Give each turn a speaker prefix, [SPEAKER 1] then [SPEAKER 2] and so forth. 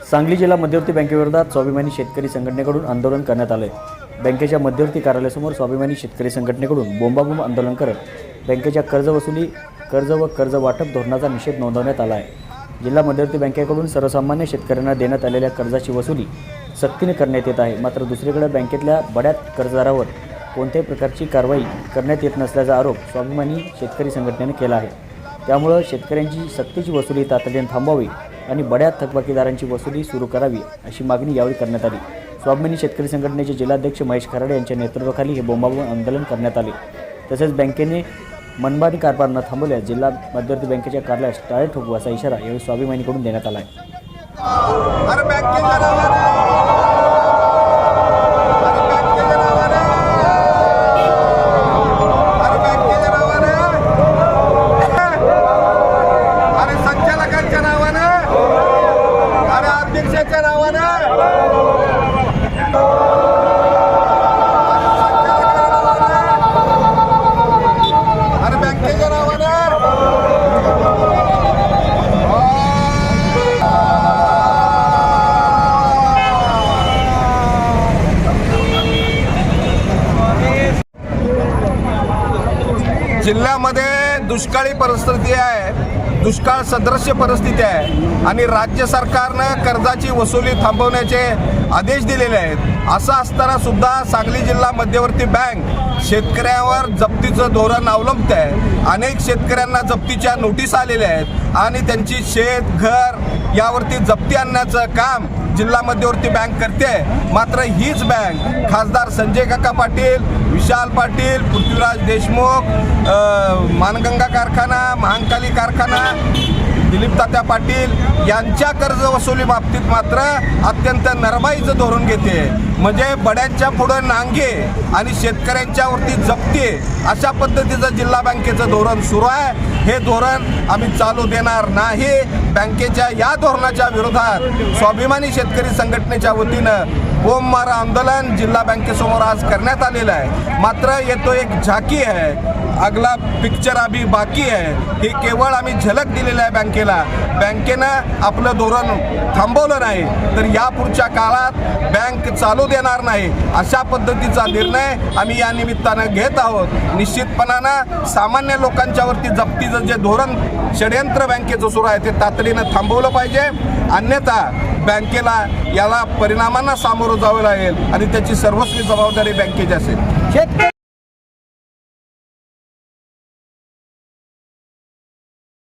[SPEAKER 1] सांगली जिल्हा मध्यवर्ती बँकेविरोधात स्वाभिमानी शेतकरी संघटनेकडून आंदोलन करण्यात आले। बँकेच्या मध्यवर्ती कार्यालयासमोर स्वाभिमानी शेतकरी संघटनेकडून बोंबाबोंब आंदोलन करत बँकेच्या कर्ज व कर्ज वाटप धोरणाचा निषेध नोंदवण्यात आला आहे। जिल्हा मध्यवर्ती बँकेकडून सर्वसामान्य शेतकऱ्यांना देण्यात आलेल्या कर्जाची वसुली सक्तीने करण्यात येत आहे। मात्र दुसरीकडे बँकेतल्या बड्यात कर्जदारावर कोणत्याही प्रकारची कारवाई करण्यात येत नसल्याचा आरोप स्वाभिमानी शेतकरी संघटनेने केला आहे। त्यामुळे शेतकऱ्यांची सक्तीची वसुली तातडीने थांबवावी आणि बड्या थकबाकीदारांची वसुली सुरू करावी अशी मागणी यावेळी करण्यात आली। स्वाभिमानी शेतकरी संघटनेचे जिल्हाध्यक्ष महेश खराडे यांच्या नेतृत्वाखाली हे बोंबाबोंब आंदोलन करण्यात आले। तसेच बँकेने मनमानी कारभार न थांबवल्यास जिल्हा मध्यवर्ती बँकेच्या कार्यालयास टाळे ठोकू असा इशारा यावेळी स्वाभिमानीकडून देण्यात आला आहे।
[SPEAKER 2] जिल्ह्यामध्ये दुष्काळी परिस्थिती आहे, दुष्काळ सदृश्य परिस्थिती आहे आणि राज्य सरकारनं कर्जाची वसुली थांबवण्याचे आदेश दिलेले आहेत। असं असताना सुद्धा सांगली जिल्हा मध्यवर्ती बँक शेतकऱ्यावर जप्तीचं धोरण अवलंबत आहे। अनेक शेतकऱ्यांना जप्तीच्या नोटीस आलेल्या आहेत आणि त्यांची शेत घर यावरती जप्ती आणण्याचं काम जिल्हा मध्यवर्ती बँक करते। मात्र हीच बँक खासदार संजय काका पाटील, विशाल पाटील, पृथ्वीराज देशमुख, मानगंगा कारखाना, महांकाली कारखाना, दिलीप तात्या पाटील यांच्या कर्ज वसुली बाबतीत मात्र अत्यंत नरमाईचं धोरण घेते। म्हणजे बड्यांच्या पुढे नांगे आणि शेतकऱ्यांच्यावरती जप्ती अशा पद्धतीचं जिल्हा बँकेचं धोरण सुरू आहे। हे धोरण आम्ही चालू देणार नाही। बँकेच्या या धोरणाच्या विरोधात स्वाभिमानी शेतकरी संघटनेच्या वतीनं बोंबमारा आंदोलन जिल्हा बँकेसमोर आज करण्यात आलेलं आहे। मात्र ये तो एक झाकी है, अगला पिक्चर अभी बाकी है। हे केवळ आम्ही झलक दिलेलं आहे बँकेला। बँकेनं आपलं धोरण थांबवलं नाही तर यापुढच्या काळात बँक चालू देणार नाही अशा पद्धतीचा निर्णय आम्ही या निमित्तानं घेत आहोत। निश्चितपणानं सामान्य लोकांच्यावरती जप्तीचं जे धोरण षडयंत्र बँकेचं सुरू आहे ते तातडीनं थांबवलं पाहिजे, अन्यथा बँकेला याला परिणामांना सामोरं जावं लागेल आणि त्याची सर्वस्वी जबाबदारी बँकेची असेल।